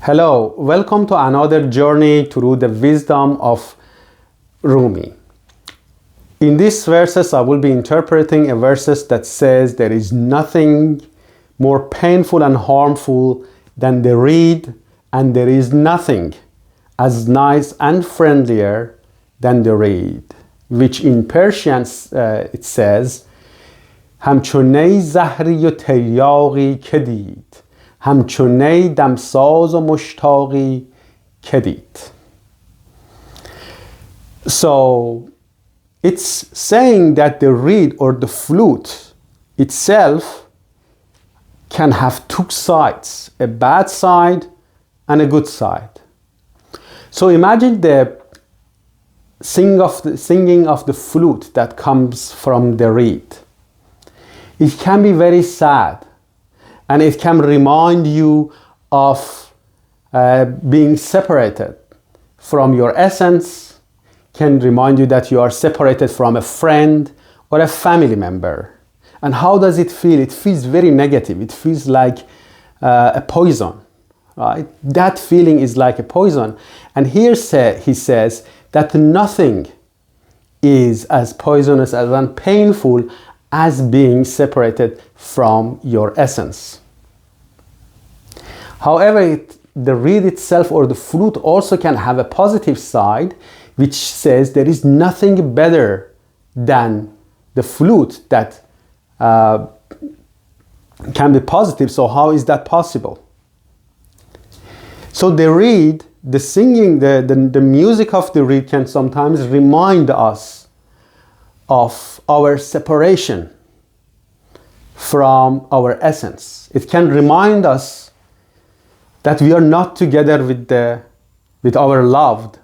Hello, welcome to another journey through the wisdom of Rumi. In these verses, I will be interpreting a verses that says there is nothing more painful and harmful than the reed, and there is nothing as nice and friendlier than the reed, which in Persian it says همچو زهری و تریاقی که دید همچو دمساز و مشتاقی که دید. So it's saying that the reed or the flute itself can have two sides, a bad side and a good side. So imagine the singing of the flute that comes from the reed. It can be very sad, and it can remind you of being separated from your essence, can remind you that you are separated from a friend or a family member. And how does it feel? It feels very negative. It feels like a poison, right? That feeling is like a poison. And here he says that nothing is as poisonous and painful as being separated from your essence. However, the reed itself or the flute also can have a positive side, which says there is nothing better than the flute that can be positive. So how is that possible? So the reed, the singing, the music of the reed can sometimes remind us of our separation from our essence. It can remind us that we are not together with our loved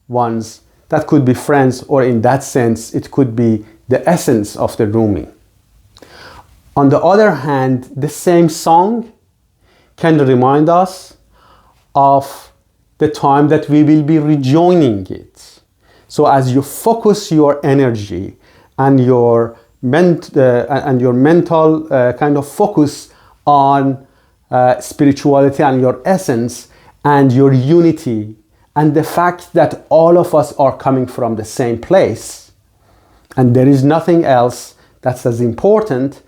ones. That could be friends, or in that sense, it could be the essence of the Rumi. On the other hand, the same song can remind us of the time that we will be rejoining it. So as you focus your energy and your mental kind of focus on spirituality and your essence and your unity and the fact that all of us are coming from the same place and there is nothing else that's as important,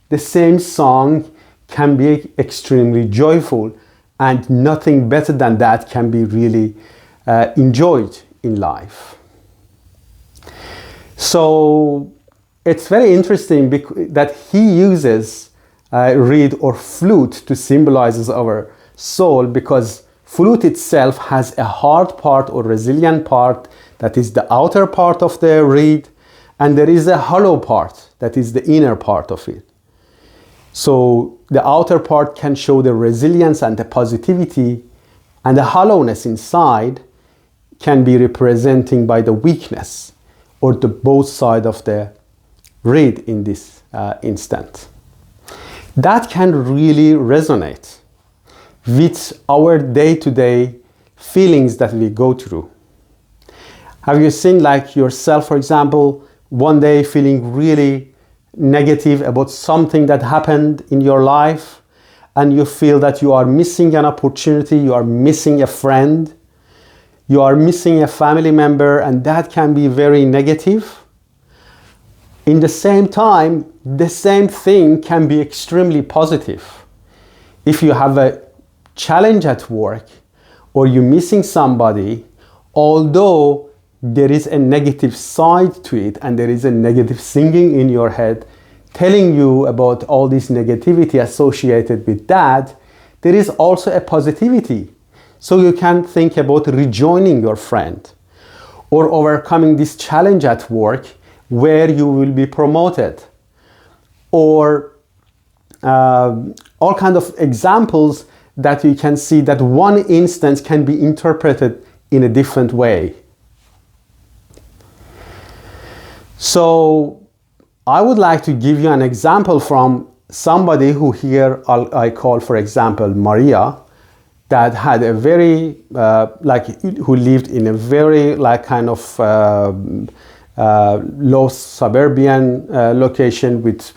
the same song can be extremely joyful, and nothing better than that can be really enjoyed in life. So it's very interesting that he uses reed or flute to symbolize our soul, because flute itself has a hard part or resilient part that is the outer part of the reed, and there is a hollow part that is the inner part of it. So the outer part can show the resilience and the positivity, and the hollowness inside can be representing by the weakness or the both side of the reed in this instant. That can really resonate with our day-to-day feelings that we go through. Have you seen like yourself, for example, one day feeling really negative about something that happened in your life, and you feel that you are missing an opportunity, you are missing a friend, you are missing a family member, and that can be very negative. In the same time, the same thing can be extremely positive. If you have a challenge at work or you're missing somebody, although there is a negative side to it and there is a negative singing in your head telling you about all this negativity associated with that, there is also a positivity. So you can think about rejoining your friend or overcoming this challenge at work where you will be promoted, or all kinds of examples that you can see that one instance can be interpreted in a different way. So I would like to give you an example from somebody who here I call, for example, Maria, that had a very, who lived in a very low suburban location with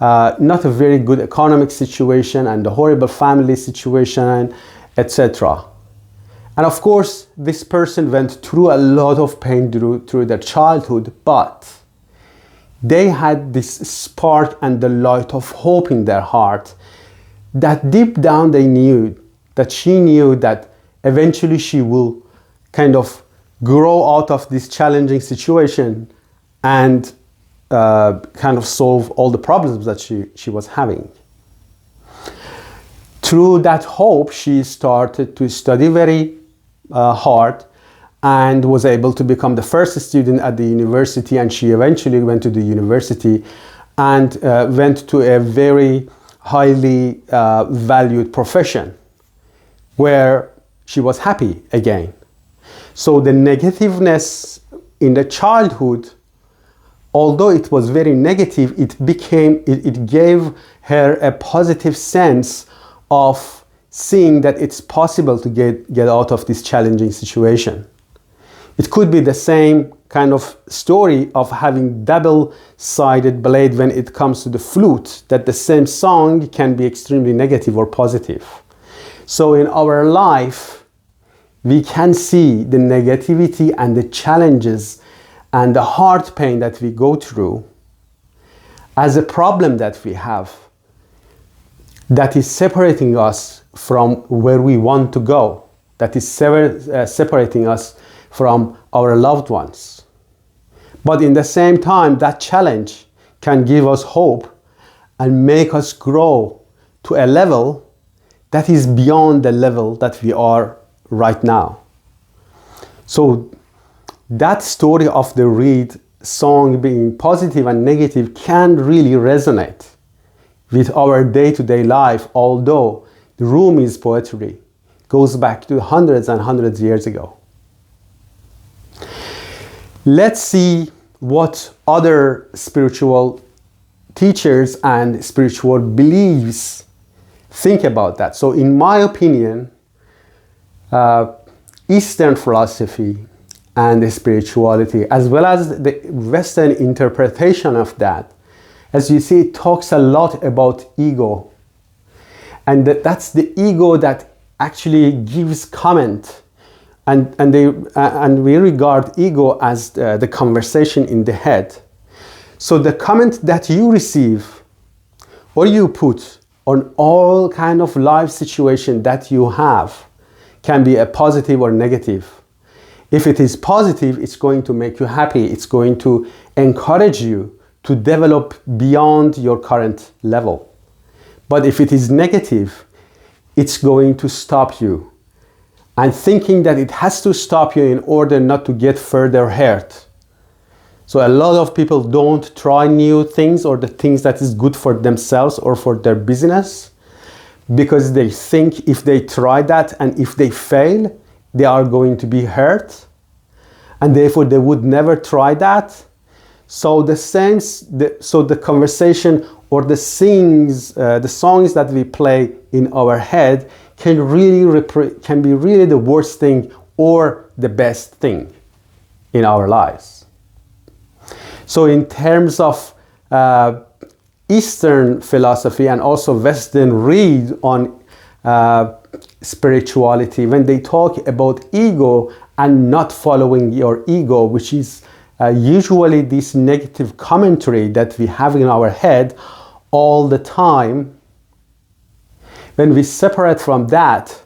not a very good economic situation and a horrible family situation etc. And of course, this person went through a lot of pain through their childhood, but they had this spark and the light of hope in their heart that deep down they knew, that she knew that eventually she will kind of grow out of this challenging situation and kind of solve all the problems that she was having. Through that hope, she started to study very hard and was able to become the first student at the university, and she eventually went to the university and went to a very highly valued profession where she was happy again. So the negativeness in the childhood, although it was very negative, it gave her a positive sense of seeing that it's possible to get out of this challenging situation. It could be the same kind of story of having double-sided blade when it comes to the flute, that the same song can be extremely negative or positive. So in our life, we can see the negativity and the challenges and the heart pain that we go through as a problem that we have that is separating us from where we want to go, that is separating us from our loved ones. But in the same time, that challenge can give us hope and make us grow to a level that is beyond the level that we are right now. So that story of the reed song being positive and negative can really resonate with our day-to-day life, although Rumi's poetry goes back to hundreds and hundreds of years ago. Let's see what other spiritual teachers and spiritual beliefs think about that. So in my opinion, Eastern philosophy and the spirituality, as well as the Western interpretation of that, as you see, it talks a lot about ego. And that's the ego that actually gives comment. And we regard ego as the conversation in the head. So the comment that you receive or you put on all kind of life situation that you have can be a positive or negative. If it is positive, it's going to make you happy. It's going to encourage you to develop beyond your current level. But if it is negative, it's going to stop you. And thinking that it has to stop you in order not to get further hurt. So a lot of people don't try new things or the things that is good for themselves or for their business, because they think if they try that and if they fail, they are going to be hurt, and therefore they would never try that. So the conversation or the songs that we play in our head can be really the worst thing or the best thing in our lives. So in terms of Eastern philosophy and also Western read on spirituality, when they talk about ego and not following your ego, which is usually this negative commentary that we have in our head all the time, when we separate from that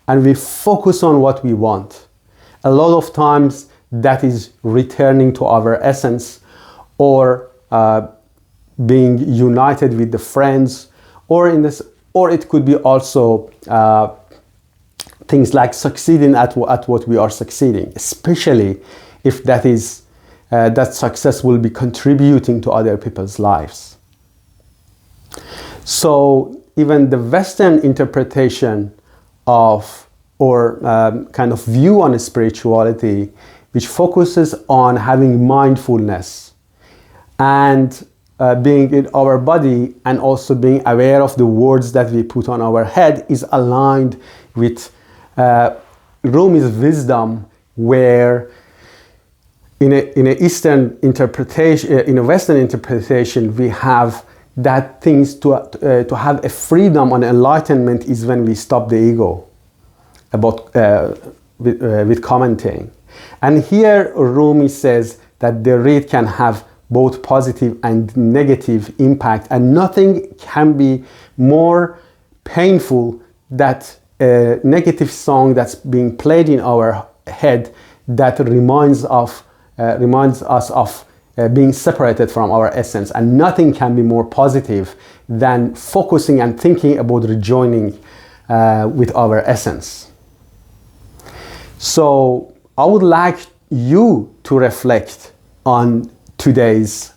and we focus on what we want, a lot of times that is returning to our essence, or being united with the friends, or it could be also things like succeeding at what we are succeeding, especially if that success will be contributing to other people's lives. So even the Western interpretation of or kind of view on spirituality, which focuses on having mindfulness and being in our body and also being aware of the words that we put on our head, is aligned with Rumi's wisdom, where in a Eastern interpretation, in a Western interpretation, we have that things to have a freedom and enlightenment is when we stop the ego. about with commenting. And here Rumi says that the reed can have both positive and negative impact, and nothing can be more painful than a negative song that's being played in our head that reminds us of being separated from our essence. And nothing can be more positive than focusing and thinking about rejoining with our essence. So I would like you to reflect on today's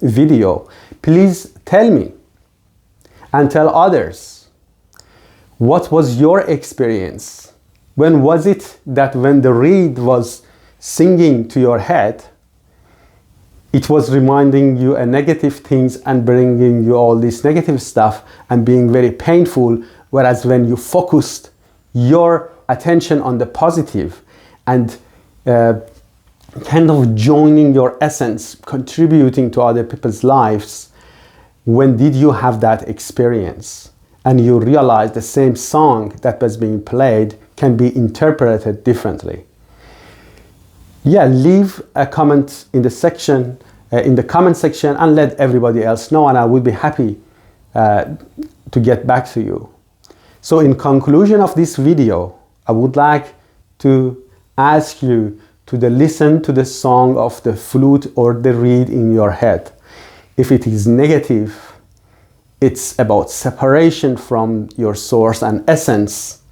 video. Please tell me and tell others, what was your experience? When was it that when the reed was singing to your head, it was reminding you a negative things and bringing you all this negative stuff and being very painful, whereas when you focused your attention on the positive and kind of joining your essence, contributing to other people's lives, when did you have that experience and you realize the same song that was being played can be interpreted differently? Yeah, leave a comment in the section, in the comment section, and let everybody else know, and I will be happy to get back to you. So in conclusion of this video, I would like to ask you to listen to the song of the flute or the reed in your head. If it is negative, it's about separation from your source and essence.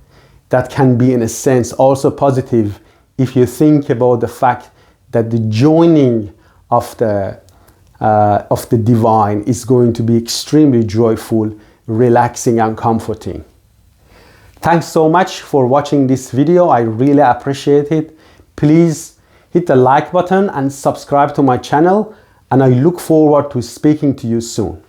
That can be in a sense also positive if you think about the fact that the joining of the divine is going to be extremely joyful, relaxing and comforting. Thanks so much for watching this video. I really appreciate it. Please hit the like button and subscribe to my channel, and I look forward to speaking to you soon.